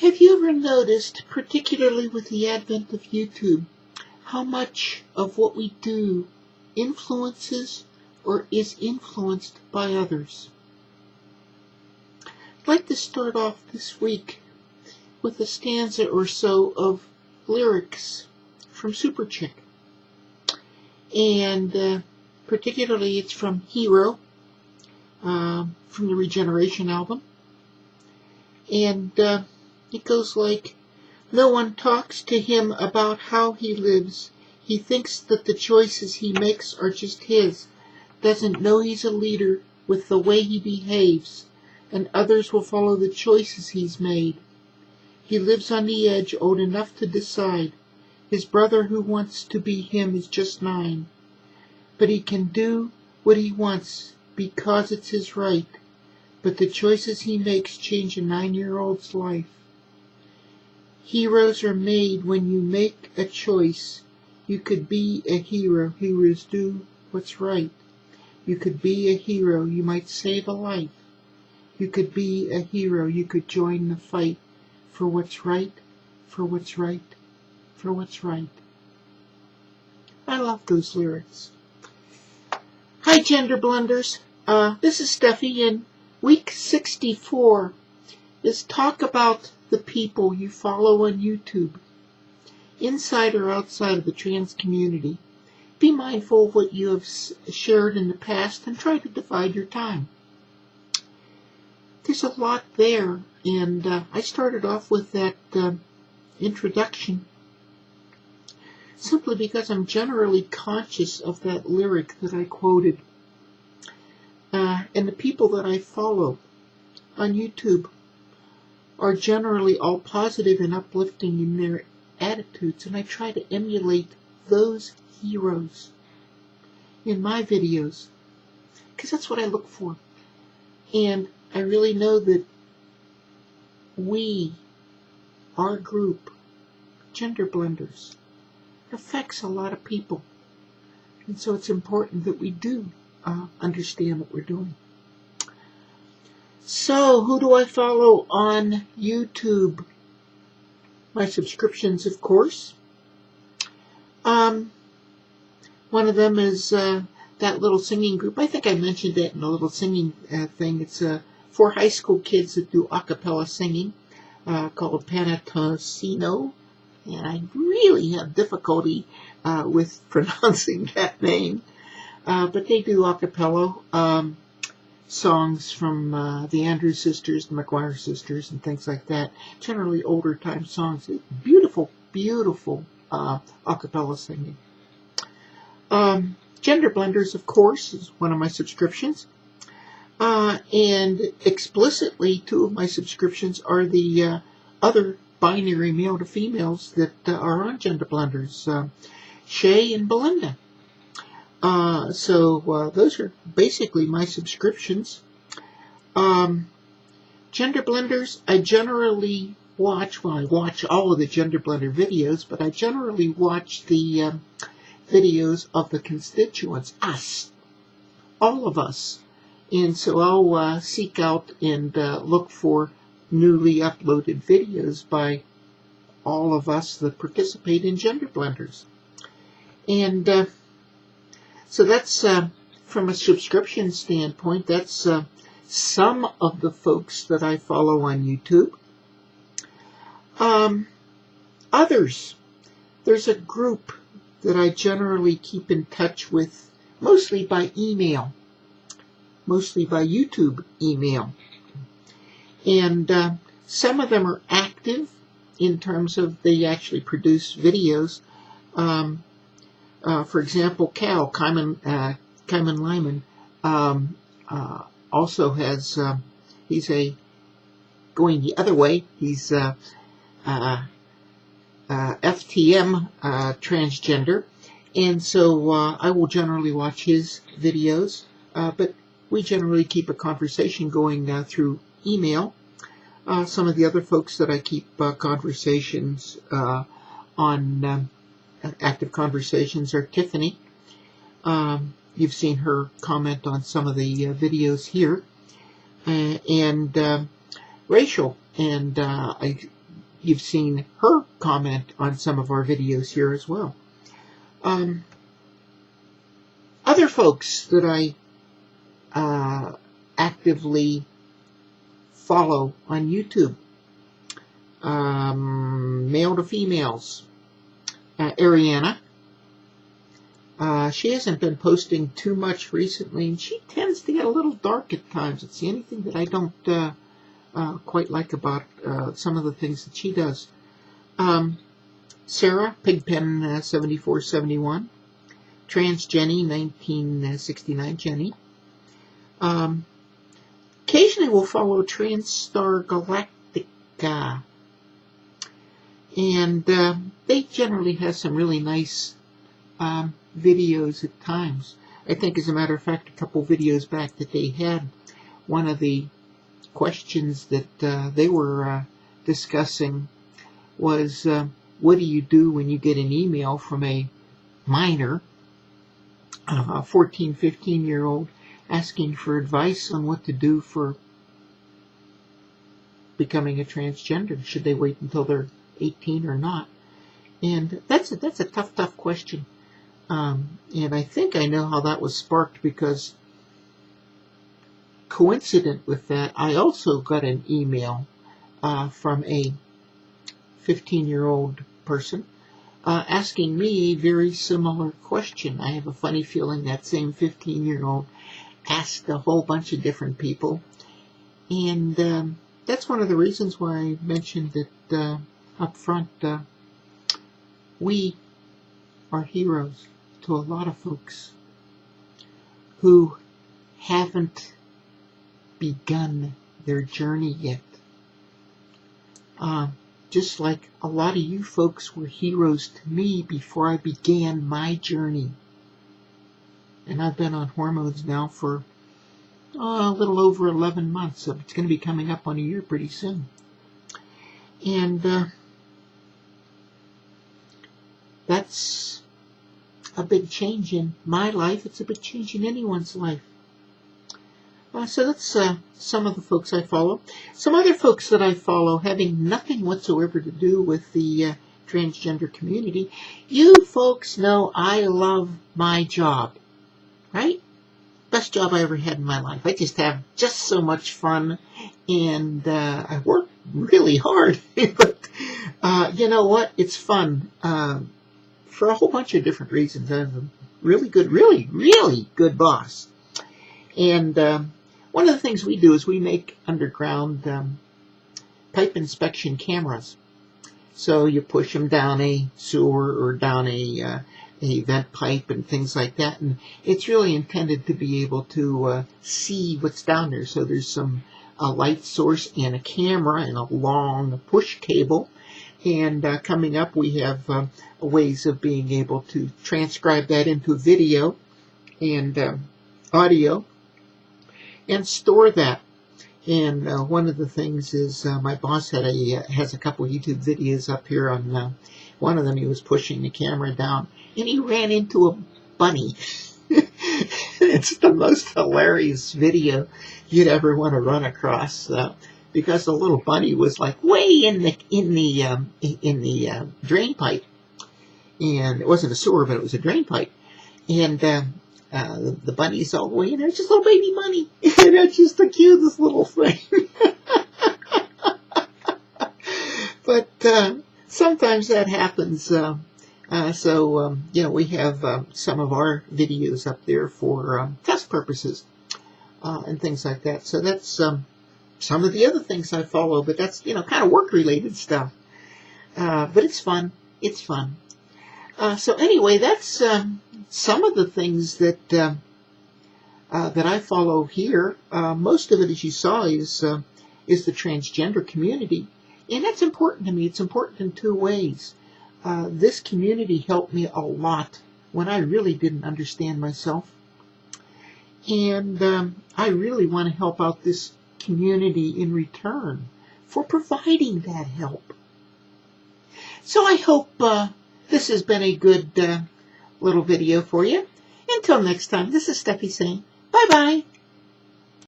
Have you ever noticed, particularly with the advent of YouTube, how much of what we do influences or is influenced by others? I'd like to start off this week with a stanza or so of lyrics from Super Chick. And particularly it's from Hero, from the Regeneration album. And it goes like, no one talks to him about how he lives. He thinks that the choices he makes are just his. Doesn't know he's a leader with the way he behaves, and others will follow the choices he's made. He lives on the edge, old enough to decide. His brother who wants to be him is just 9. But he can do what he wants because it's his right. But the choices he makes change a 9-year-old's life. Heroes are made when you make a choice. You could be a hero. Heroes do what's right. You could be a hero. You might save a life. You could be a hero. You could join the fight for what's right, for what's right, for what's right. I love those lyrics. Hi, GenderBlenders. This is Steffi, and week 64 is talk about the people you follow on YouTube, inside or outside of the trans community. Be mindful of what you have shared in the past and try to divide your time. There's a lot there, and I started off with that introduction simply because I'm generally conscious of that lyric that I quoted. And the people that I follow on YouTube are generally all positive and uplifting in their attitudes, and I try to emulate those heroes in my videos, because that's what I look for. And I really know that our group, GenderBlenders, affects a lot of people. And so it's important that we do understand what we're doing. So, who do I follow on YouTube? My subscriptions, of course. One of them is that little singing group. I think I mentioned that in a little singing thing. It's for high school kids that do a cappella singing, called Panatosino. And I really have difficulty with pronouncing that name. But they do a cappella songs from the Andrews sisters, the McGuire sisters, and things like that. Generally older time songs. Beautiful, beautiful a cappella singing. GenderBlenders, of course, is one of my subscriptions. And explicitly, 2 of my subscriptions are the other binary male to females that are on GenderBlenders, Shay and Belinda. So those are basically my subscriptions. GenderBlenders, I generally watch, I watch all of the GenderBlender videos, but I generally watch the videos of the constituents, us, all of us. And so I'll seek out and look for newly uploaded videos by all of us that participate in GenderBlenders. And so that's, from a subscription standpoint, that's some of the folks that I follow on YouTube. Others, there's a group that I generally keep in touch with, mostly by email, mostly by YouTube email. And some of them are active in terms of they actually produce videos. For example, Kaiman Lyman, also has, he's going the other way, he's FTM transgender, and so I will generally watch his videos, but we generally keep a conversation going through email. Some of the other folks that I keep conversations on active conversations are Tiffany. You've seen her comment on some of the videos here, and Rachel, and I you've seen her comment on some of our videos here as well. Other folks that I actively follow on YouTube, male to females, Ariana. She hasn't been posting too much recently, and she tends to get a little dark at times. It's the only thing that I don't quite like about some of the things that she does. Sarah, Pigpen 7471, Trans Jenny 1969 Jenny. Occasionally we'll follow Transstar Galactica, and they generally have some really nice videos at times. I think, as a matter of fact, a couple videos back that they had, one of the questions that they were discussing was, what do you do when you get an email from a minor, a 14, 15-year-old, asking for advice on what to do for becoming a transgender? Should they wait until they're 18 or not? And that's a tough question. And I think I know how that was sparked, because coincident with that, I also got an email from a 15-year-old person asking me a very similar question. I have a funny feeling that same 15-year-old asked a whole bunch of different people. And that's one of the reasons why I mentioned it up front. We are heroes to a lot of folks who haven't begun their journey yet. Just like a lot of you folks were heroes to me before I began my journey. And I've been on hormones now for a little over 11 months, so it's going to be coming up on a year pretty soon. And that's a big change in my life. It's a big change in anyone's life. So that's some of the folks I follow. Some other folks that I follow, having nothing whatsoever to do with the transgender community. You folks know I love my job, right? Best job I ever had in my life. I just have just so much fun, and I work really hard. But you know what? It's fun for a whole bunch of different reasons. I'm a really good boss. And one of the things we do is we make underground pipe inspection cameras. So you push them down a sewer or down a vent pipe and things like that. And it's really intended to be able to see what's down there. So there's some light source and a camera and a long push cable. And coming up, we have ways of being able to transcribe that into video and audio and store that. And one of the things is my boss has a couple YouTube videos up here. On one of them, he was pushing the camera down, and he ran into a bunny. It's the most hilarious video you'd ever want to run across, because the little bunny was like way in the drain pipe, and it wasn't a sewer, but it was a drain pipe, and the bunny's all the way in there. It's just a little baby bunny, and it's just the cutest little thing. But sometimes that happens. So we have some of our videos up there for test purposes and things like that. So that's some of the other things I follow, but that's kind of work-related stuff. But it's fun. It's fun. So anyway, that's some of the things that that I follow here. Most of it, as you saw, is the transgender community, and that's important to me. It's important in two ways. This community helped me a lot when I really didn't understand myself, and I really want to help out this community in return for providing that help. So I hope this has been a good little video for you. Until next time, this is Steffi saying bye-bye.